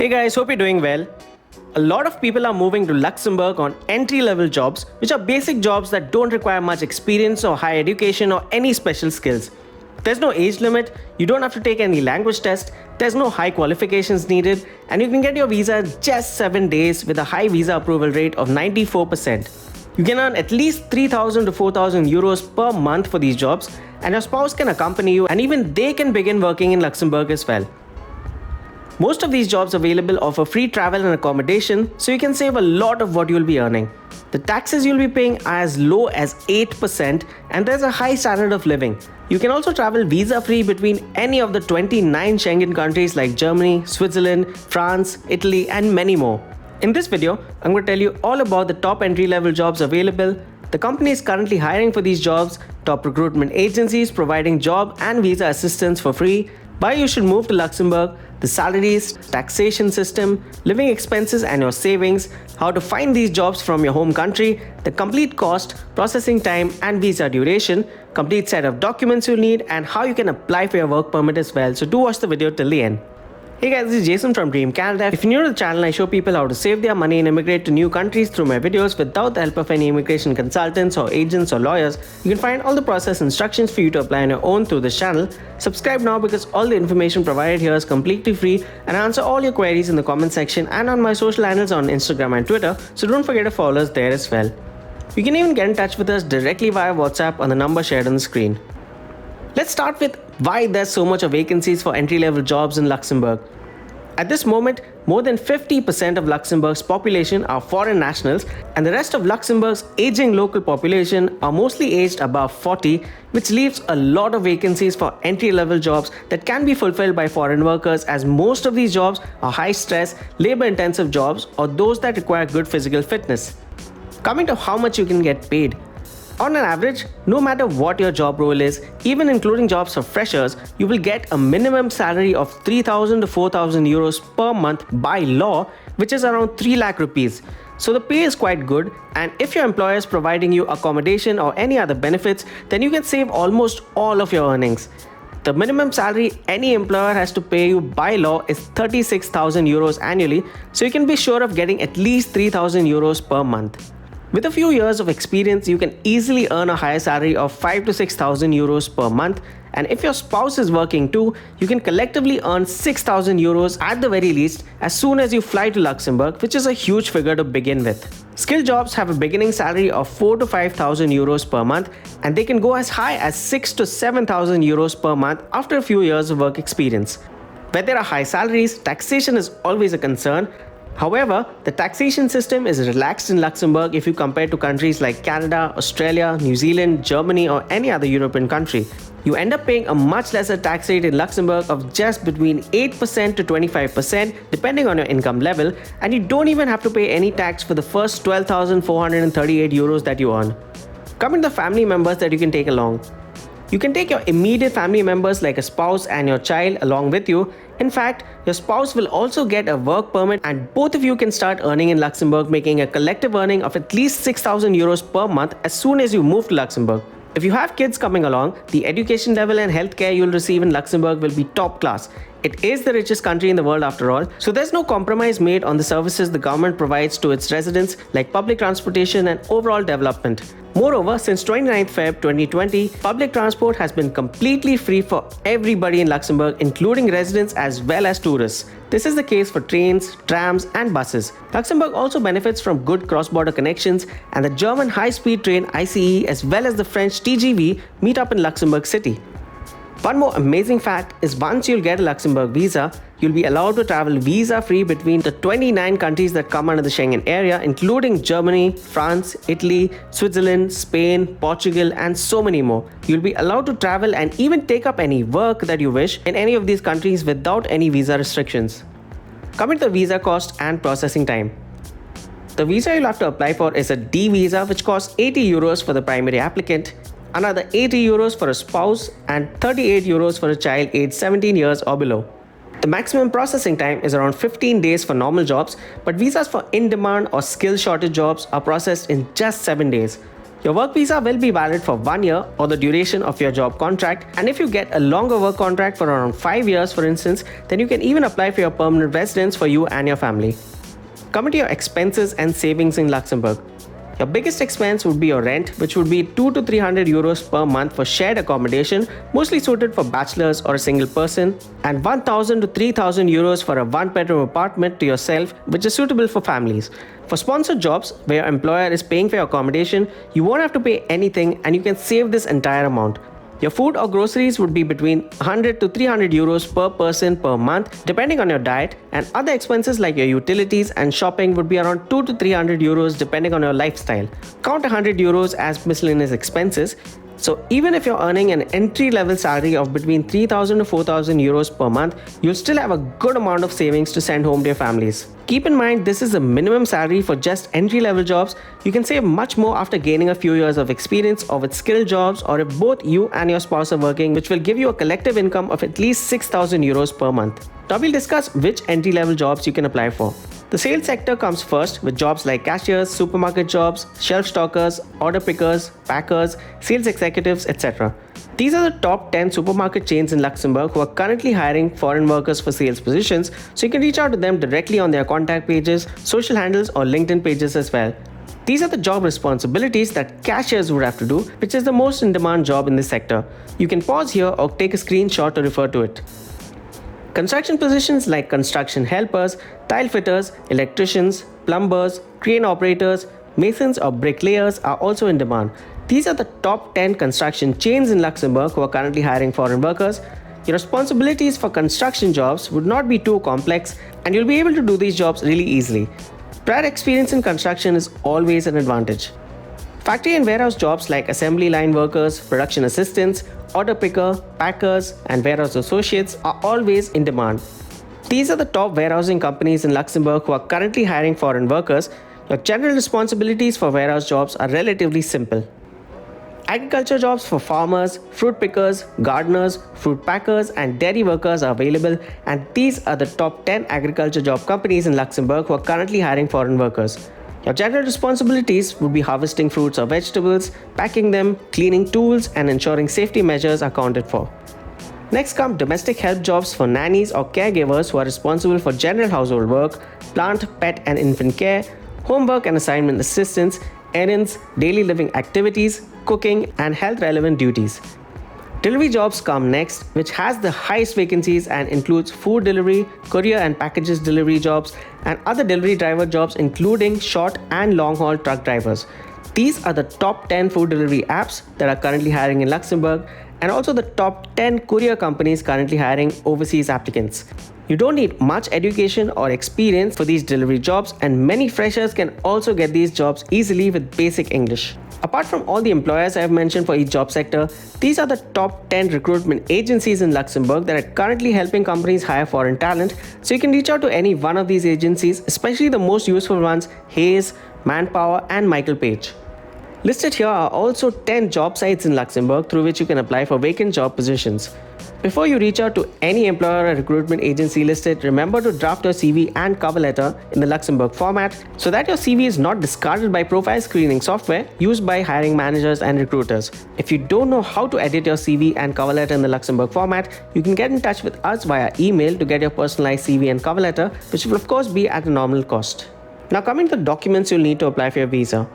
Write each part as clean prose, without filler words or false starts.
Hey guys, hope you're doing well. A lot of people are moving to Luxembourg on entry-level jobs, which are basic jobs that don't require much experience or higher education or any special skills. There's no age limit, you don't have to take any language test, there's no high qualifications needed, and you can get your visa in just 7 days with a high visa approval rate of 94%. You can earn at least 3,000 to 4,000 euros per month for these jobs, and your spouse can accompany you, and even they can begin working in Luxembourg as well. Most of these jobs available offer free travel and accommodation, so you can save a lot of what you'll be earning. The taxes you'll be paying are as low as 8%, and there's a high standard of living. You can also travel visa-free between any of the 29 Schengen countries like Germany, Switzerland, France, Italy, and many more. In this video, I'm going to tell you all about the top entry-level jobs available, the companies currently hiring for these jobs, top recruitment agencies providing job and visa assistance for free, why you should move to Luxembourg, the salaries, taxation system, living expenses and your savings, how to find these jobs from your home country, the complete cost, processing time and visa duration, complete set of documents you'll need, and how you can apply for your work permit as well. So do watch the video till the end. Hey guys, this is Jason from Dream Canada. If you're new to the channel, I show people how to save their money and immigrate to new countries through my videos without the help of any immigration consultants or agents or lawyers. You can find all the process instructions for you to apply on your own through this channel. Subscribe now because all the information provided here is completely free, and I answer all your queries in the comment section and on my social handles on Instagram and Twitter, so don't forget to follow us there as well. You can even get in touch with us directly via WhatsApp on the number shared on the screen. Let's start with why there's so much of vacancies for entry-level jobs in Luxembourg. At this moment, more than 50% of Luxembourg's population are foreign nationals, and the rest of Luxembourg's aging local population are mostly aged above 40, which leaves a lot of vacancies for entry-level jobs that can be fulfilled by foreign workers, as most of these jobs are high-stress, labor-intensive jobs or those that require good physical fitness. Coming to how much you can get paid. On an average, no matter what your job role is, even including jobs for freshers, you will get a minimum salary of 3,000 to 4,000 euros per month by law, which is around 3 lakh rupees. So the pay is quite good, and if your employer is providing you accommodation or any other benefits, then you can save almost all of your earnings. The minimum salary any employer has to pay you by law is 36,000 euros annually, so you can be sure of getting at least 3,000 euros per month. With a few years of experience, you can easily earn a higher salary of 5,000 to 6,000 euros per month, and if your spouse is working too, you can collectively earn 6,000 euros at the very least as soon as you fly to Luxembourg, which is a huge figure to begin with. Skilled jobs have a beginning salary of 4,000 to 5,000 euros per month, and they can go as high as 6,000 to 7,000 euros per month after a few years of work experience. Where there are high salaries, taxation is always a concern. However, the taxation system is relaxed in Luxembourg if you compare to countries like Canada, Australia, New Zealand, Germany or any other European country. You end up paying a much lesser tax rate in Luxembourg of just between 8% to 25% depending on your income level, and you don't even have to pay any tax for the first 12,438 euros that you earn. Coming to the family members that you can take along. You can take your immediate family members like a spouse and your child along with you. In fact, your spouse will also get a work permit, and both of you can start earning in Luxembourg, making a collective earning of at least 6,000 euros per month as soon as you move to Luxembourg. If you have kids coming along, the education level and healthcare you'll receive in Luxembourg will be top class. It is the richest country in the world after all, so there's no compromise made on the services the government provides to its residents like public transportation and overall development. Moreover, since 29th Feb 2020, public transport has been completely free for everybody in Luxembourg, including residents as well as tourists. This is the case for trains, trams and buses. Luxembourg also benefits from good cross-border connections, and the German high-speed train ICE as well as the French TGV meet up in Luxembourg City. One more amazing fact is once you'll get a Luxembourg visa, you'll be allowed to travel visa-free between the 29 countries that come under the Schengen Area, including Germany, France, Italy, Switzerland, Spain, Portugal, and so many more. You'll be allowed to travel and even take up any work that you wish in any of these countries without any visa restrictions. Coming to the visa cost and processing time. The visa you'll have to apply for is a D visa, which costs 80 euros for the primary applicant, another 80 euros for a spouse, and 38 euros for a child aged 17 years or below. The maximum processing time is around 15 days for normal jobs, but visas for in-demand or skill shortage jobs are processed in just 7 days. Your work visa will be valid for 1 year or the duration of your job contract, and if you get a longer work contract for around 5 years for instance, then you can even apply for your permanent residence for you and your family. Coming to your expenses and savings in Luxembourg. Your biggest expense would be your rent, which would be 200 to 300 euros per month for shared accommodation, mostly suited for bachelors or a single person, and 1000 to 3000 euros for a one-bedroom apartment to yourself, which is suitable for families. For sponsored jobs, where your employer is paying for your accommodation, you won't have to pay anything and you can save this entire amount. Your food or groceries would be between 100 to 300 euros per person per month, depending on your diet, and other expenses like your utilities and shopping would be around 200 to 300 euros depending on your lifestyle. Count 100 euros as miscellaneous expenses. So even if you're earning an entry-level salary of between 3,000 to 4,000 euros per month, you'll still have a good amount of savings to send home to your families. Keep in mind, this is the minimum salary for just entry-level jobs. You can save much more after gaining a few years of experience or with skilled jobs, or if both you and your spouse are working, which will give you a collective income of at least 6,000 euros per month. Now we'll discuss which entry-level jobs you can apply for. The sales sector comes first with jobs like cashiers, supermarket jobs, shelf stockers, order pickers, packers, sales executives, etc. These are the top 10 supermarket chains in Luxembourg who are currently hiring foreign workers for sales positions, so you can reach out to them directly on their contact pages, social handles, or LinkedIn pages as well. These are the job responsibilities that cashiers would have to do, which is the most in-demand job in this sector. You can pause here or take a screenshot to refer to it. Construction positions like construction helpers, tile fitters, electricians, plumbers, crane operators, masons or bricklayers are also in demand. These are the top 10 construction chains in Luxembourg who are currently hiring foreign workers. Your responsibilities for construction jobs would not be too complex and you'll be able to do these jobs really easily. Prior experience in construction is always an advantage. Factory and warehouse jobs like assembly line workers, production assistants, order picker, packers, and warehouse associates are always in demand. These are the top warehousing companies in Luxembourg who are currently hiring foreign workers. Your general responsibilities for warehouse jobs are relatively simple. Agriculture jobs for farmers, fruit pickers, gardeners, fruit packers, and dairy workers are available, and these are the top 10 agriculture job companies in Luxembourg who are currently hiring foreign workers. Your general responsibilities would be harvesting fruits or vegetables, packing them, cleaning tools, and ensuring safety measures are accounted for. Next come domestic help jobs for nannies or caregivers who are responsible for general household work, plant, pet, and infant care, homework and assignment assistance, errands, daily living activities, cooking, and health-relevant duties. Delivery jobs come next, which has the highest vacancies and includes food delivery, courier and packages delivery jobs, and other delivery driver jobs including short and long-haul truck drivers. These are the top 10 food delivery apps that are currently hiring in Luxembourg, and also the top 10 courier companies currently hiring overseas applicants. You don't need much education or experience for these delivery jobs, and many freshers can also get these jobs easily with basic English. Apart from all the employers I have mentioned for each job sector, these are the top 10 recruitment agencies in Luxembourg that are currently helping companies hire foreign talent, so you can reach out to any one of these agencies, especially the most useful ones, Hayes, Manpower, and Michael Page. Listed here are also 10 job sites in Luxembourg through which you can apply for vacant job positions. Before you reach out to any employer or recruitment agency listed, remember to draft your CV and cover letter in the Luxembourg format so that your CV is not discarded by profile screening software used by hiring managers and recruiters. If you don't know how to edit your CV and cover letter in the Luxembourg format, you can get in touch with us via email to get your personalized CV and cover letter, which will of course be at a nominal cost. Now coming to the documents you'll need to apply for your visa.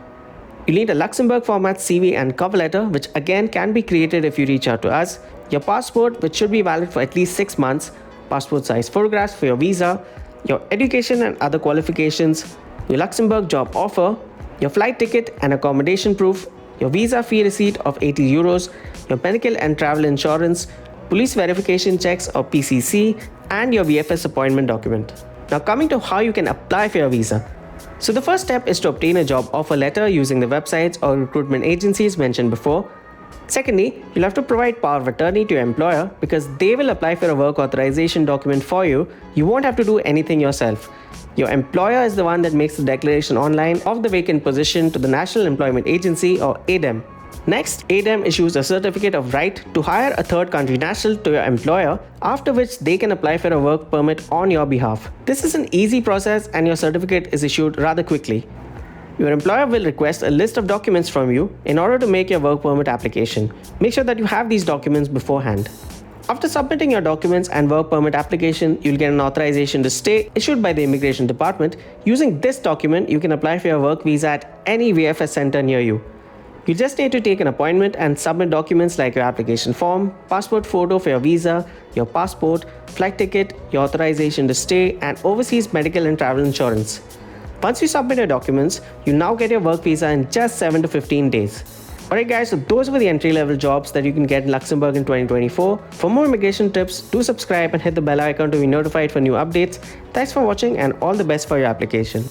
You'll need a Luxembourg format CV and cover letter, which again can be created if you reach out to us. Your passport, which should be valid for at least 6 months, passport size photographs for your visa, your education and other qualifications, your Luxembourg job offer, your flight ticket and accommodation proof, your visa fee receipt of 80 euros, your medical and travel insurance, police verification checks or PCC, and your VFS appointment document. Now coming to how you can apply for your visa. So the first step is to obtain a job offer letter using the websites or recruitment agencies mentioned before. Secondly, you'll have to provide power of attorney to your employer because they will apply for a work authorization document for you. You won't have to do anything yourself. Your employer is the one that makes the declaration online of the vacant position to the National Employment Agency or ADEM. Next, ADEM issues a certificate of right to hire a third country national to your employer, after which they can apply for a work permit on your behalf. This is an easy process and your certificate is issued rather quickly. Your employer will request a list of documents from you in order to make your work permit application. Make sure that you have these documents beforehand. After submitting your documents and work permit application, you'll get an authorization to stay issued by the immigration department. Using this document, you can apply for your work visa at any VFS center near you. You just need to take an appointment and submit documents like your application form, passport photo for your visa, your passport, flight ticket, your authorization to stay, and overseas medical and travel insurance. Once you submit your documents, you now get your work visa in just 7 to 15 days. Alright guys, so those were the entry-level jobs that you can get in Luxembourg in 2024. For more immigration tips, do subscribe and hit the bell icon to be notified for new updates. Thanks for watching and all the best for your application.